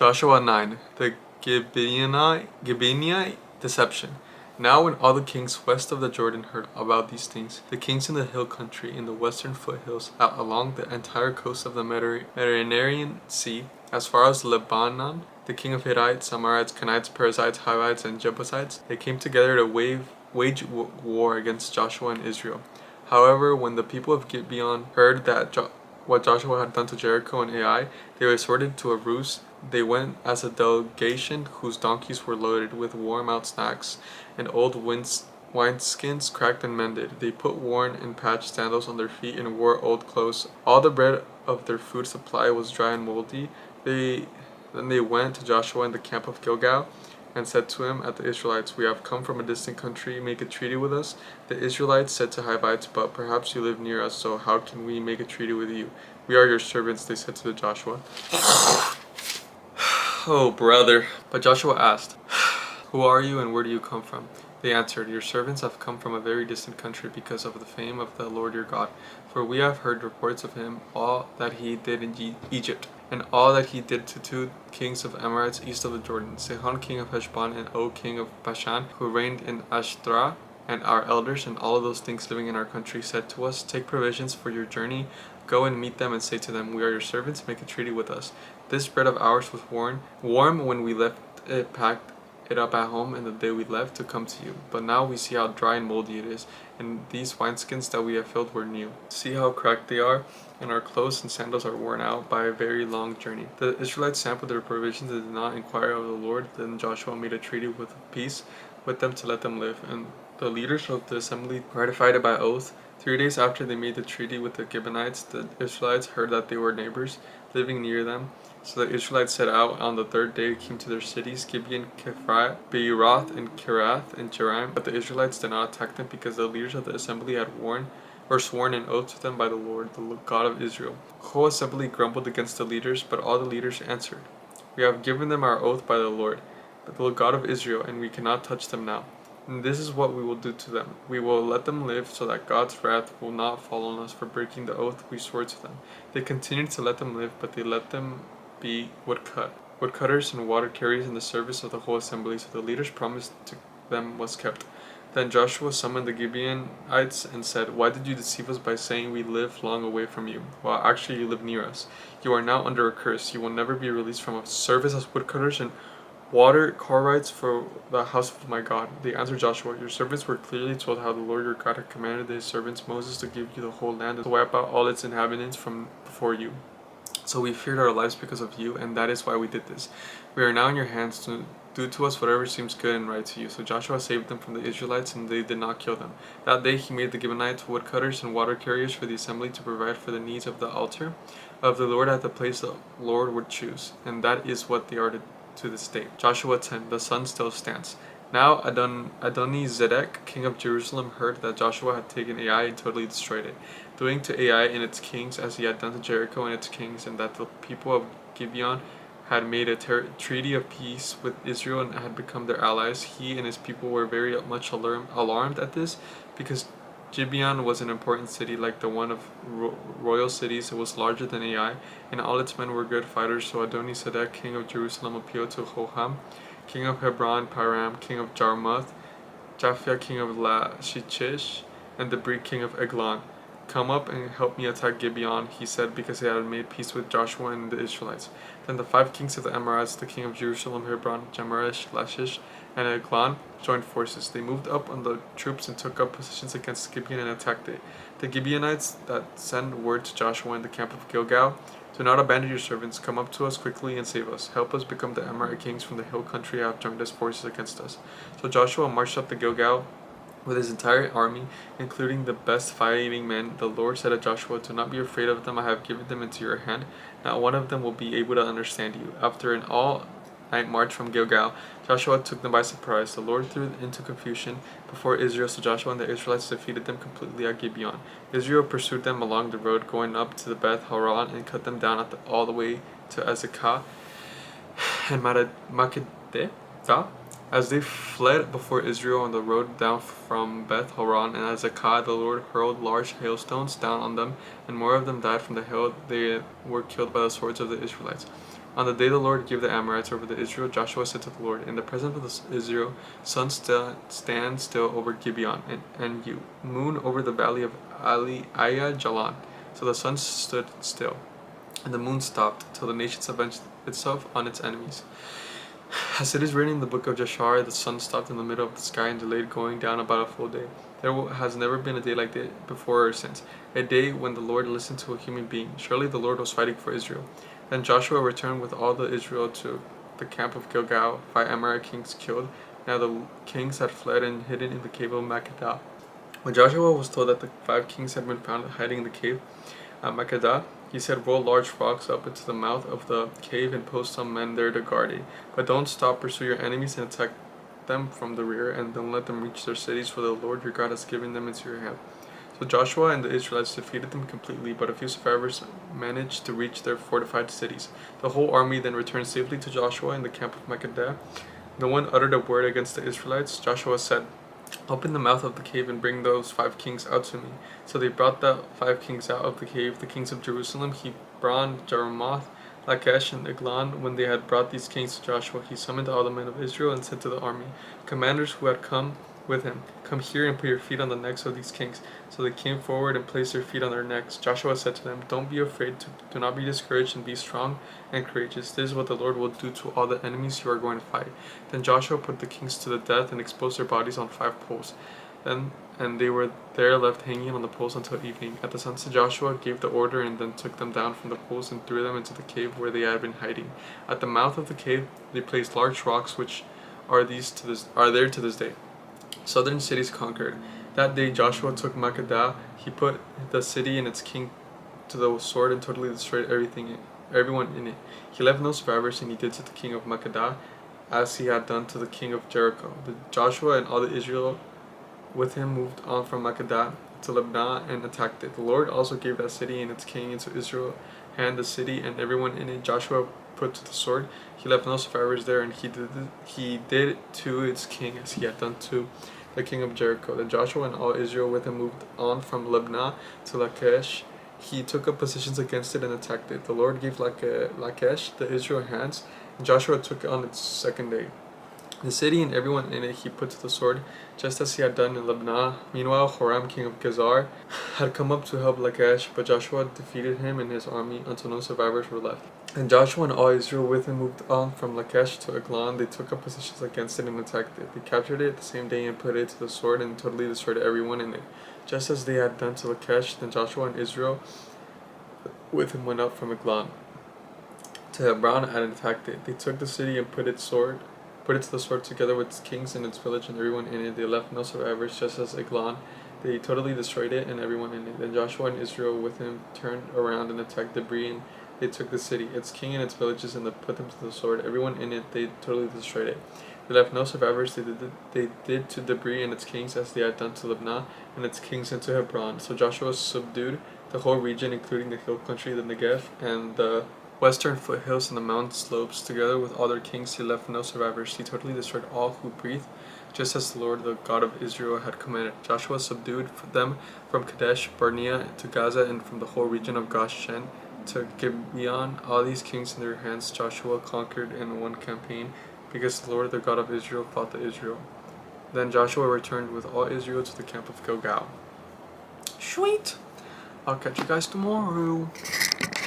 Joshua 9. The Gibeonite deception. Now when all the kings west of the Jordan heard about these things, the kings in the hill country, in the western foothills, out along the entire coast of the Mediterranean Sea, as far as Lebanon, the king of Hittites, Amorites, Canaanites, Perizzites, Hivites, and Jebusites, they came together to wage war against Joshua and Israel. However, when the people of Gibeon heard that what Joshua had done to Jericho and Ai, they resorted to a ruse. They went as a delegation whose donkeys were loaded with worn-out snacks and old wineskins cracked and mended. They put worn and patched sandals on their feet and wore old clothes. All the bread of their food supply was dry and moldy. Then they went to Joshua in the camp of Gilgal and said to him at the Israelites, "We have come from a distant country, make a treaty with us." The Israelites said to Hivites, "But perhaps you live near us, so how can we make a treaty with you? We are your servants," they said to Joshua. Oh, brother. But Joshua asked, "Who are you and where do you come from?" They answered, "Your servants have come from a very distant country because of the fame of the Lord your God. For we have heard reports of him, all that he did in Egypt, and all that he did to 2 kings of Amorites east of the Jordan, Sihon king of Heshbon and Og king of Bashan, who reigned in Ashtaroth. And our elders and all of those things living in our country said to us, 'Take provisions for your journey, go and meet them and say to them, we are your servants, make a treaty with us. This bread of ours was warm when we left it, packed it up at home in the day we left to come to you. But now we see how dry and moldy it is, and these wineskins that we have filled were new. See how cracked they are, and our clothes and sandals are worn out by a very long journey.' The Israelites sampled their provisions and did not inquire of the Lord. Then Joshua made a treaty with peace with them to let them live, and the leaders of the assembly ratified it by oath. 3 days after they made the treaty with the Gibeonites, the Israelites heard that they were neighbors living near them. So the Israelites set out on the 3rd day, came to their cities, Gibeon, Kephrath, Beeroth, and Kirath, and Jearim. But the Israelites did not attack them because the leaders of the assembly had sworn an oath to them by the Lord, the God of Israel. The whole assembly grumbled against the leaders, but all the leaders answered, "We have given them our oath by the Lord, the God of Israel, and we cannot touch them now. And this is what we will do to them. We will let them live so that God's wrath will not fall on us for breaking the oath we swore to them." They continued to let them live, but they let them be woodcutters and water carriers in the service of the whole assembly, so the leaders' promise to them was kept. Then Joshua summoned the Gibeonites and said, "Why did you deceive us by saying we live long away from you, while actually you live near us? You are now under a curse. You will never be released from a service as woodcutters and water carriers for the house of my God." They answered Joshua, "Your servants were clearly told how the Lord your God had commanded his servants Moses to give you the whole land and to wipe out all its inhabitants from before you. So we feared our lives because of you, and that is why we did this. We are now in your hands to do to us whatever seems good and right to you." So Joshua saved them from the Israelites, and they did not kill them. That day he made the Gibeonites woodcutters and water carriers for the assembly to provide for the needs of the altar of the Lord at the place the Lord would choose, and that is what they are to this day. Joshua 10. The sun still stands. Now Adoni-Zedek, king of Jerusalem, heard that Joshua had taken Ai and totally destroyed it, doing to Ai and its kings as he had done to Jericho and its kings, and that the people of Gibeon had made a treaty of peace with Israel and had become their allies. He and his people were very much alarmed at this, because Gibeon was an important city, like the one of royal cities. It was larger than Ai, and all its men were good fighters. So Adoni-Zedek, king of Jerusalem, appealed to Hoham, king of Hebron, Piram, king of Jarmuth, Japhia, king of Lachish, and Debri, king of Eglon. "Come up and help me attack Gibeon," he said, because he had made peace with Joshua and the Israelites. Then the 5 kings of the Amorites, the king of Jerusalem, Hebron, Jamarish, Lachish, and Eglon, joined forces. They moved up on the troops and took up positions against Gibeon and attacked it. The Gibeonites that sent word to Joshua in the camp of Gilgal, "Do not abandon your servants. Come up to us quickly and save us. Help us become the Amorite kings from the hill country who have joined us forces against us." So Joshua marched up to Gilgal with his entire army, including the best fighting men. The Lord said to Joshua, "Do not be afraid of them. I have given them into your hand. Not one of them will be able to understand you." After an all-night march from Gilgal, Joshua took them by surprise. The Lord threw into confusion before Israel, so Joshua and the Israelites defeated them completely at Gibeon. Israel pursued them along the road going up to the Beth Horon and cut them down all the way to Azekah and Makkedah. As they fled before Israel on the road down from Beth Horon and Azekah, the Lord hurled large hailstones down on them, and more of them died from the hail. They were killed by the swords of the Israelites. On the day the Lord gave the Amorites over to Israel, Joshua said to the Lord, in the presence of Israel, sun stand still over Gibeon, and you, moon over the valley of Ayah Jalan. So the sun stood still, and the moon stopped, till the nations avenged itself on its enemies. As it is written in the book of Jashar, the sun stopped in the middle of the sky and delayed going down about a full day. There has never been a day like that before or since, a day when the Lord listened to a human being. Surely the Lord was fighting for Israel. Then Joshua returned with all the Israel to the camp of Gilgal, 5 Amorite kings killed. Now the kings had fled and hidden in the cave of Makkedah. When Joshua was told that the 5 kings had been found hiding in the cave at Makkedah, he said, roll large rocks up into the mouth of the cave and post some men there to guard it. But don't stop, pursue your enemies and attack them from the rear, and don't let them reach their cities, for the Lord your God has given them into your hand. So Joshua and the Israelites defeated them completely, but a few survivors managed to reach their fortified cities. The whole army then returned safely to Joshua in the camp of Makkedah. No one uttered a word against the Israelites. Joshua said, open the mouth of the cave and bring those 5 kings out to me. So they brought the 5 kings out of the cave, the kings of Jerusalem, Hebron, Jeremoth, Lachish, and Eglon. When they had brought these kings to Joshua, he summoned all the men of Israel and said to the army, commanders who had come with him, come here and put your feet on the necks of these kings. So they came forward and placed their feet on their necks. Joshua said to them, don't be afraid, do not be discouraged, and be strong and courageous. This is what the Lord will do to all the enemies you are going to fight. Then Joshua put the kings to the death and exposed their bodies on 5 poles. And they were there left hanging on the poles until evening. At the sunset Joshua gave the order and then took them down from the poles and threw them into the cave where they had been hiding. At the mouth of the cave they placed large rocks which are there to this day. Southern cities conquered. That day Joshua took Makkedah. He put the city and its king to the sword and totally destroyed everyone in it. He left no survivors, and he did to the king of Makkedah as he had done to the king of Jericho. Joshua and all the Israel with him moved on from Makkedah to Libnah and attacked it. The Lord also gave that city and its king into Israel's hand. The city and everyone in it Joshua put to the sword. He left no survivors there, and he did to its king as he had done to the king of Jericho. Then Joshua and all Israel with him moved on from Libnah to Lachish. He took up positions against it and attacked it. The Lord gave Lachish the Israel hands, and Joshua took it on its second day. The city and everyone in it he put to the sword, just as he had done in Libnah. Meanwhile, Horam, king of Gezer, had come up to help Lachish, but Joshua defeated him and his army until no survivors were left. And Joshua and all Israel with him moved on from Lachish to Eglon. They took up positions against it and attacked it. They captured it the same day and put it to the sword and totally destroyed everyone in it, just as they had done to Lachish. Then Joshua and Israel with him went up from Eglon to Hebron and attacked it. They took the city and put it to the sword together with its kings and its village and everyone in it. They left no survivors, just as Eglon. They totally destroyed it and everyone in it. Then Joshua and Israel with him turned around and attacked Debris, and they took the city, its king and its villages, and they put them to the sword. Everyone in it, they totally destroyed it. They left no survivors. They did to Debris and its kings as they had done to Libnah and its kings and to Hebron. So Joshua subdued the whole region, including the hill country, the Negev, and the western foothills and the mountain slopes. Together with all their kings, he left no survivors. He totally destroyed all who breathed, just as the Lord, the God of Israel, had commanded. Joshua subdued them from Kadesh Barnea to Gaza, and from the whole region of Goshen to Gibeon. All these kings in their hands Joshua conquered in one campaign, because the Lord, the God of Israel, fought to Israel. Then Joshua returned with all Israel to the camp of Gilgal. Sweet! I'll catch you guys tomorrow.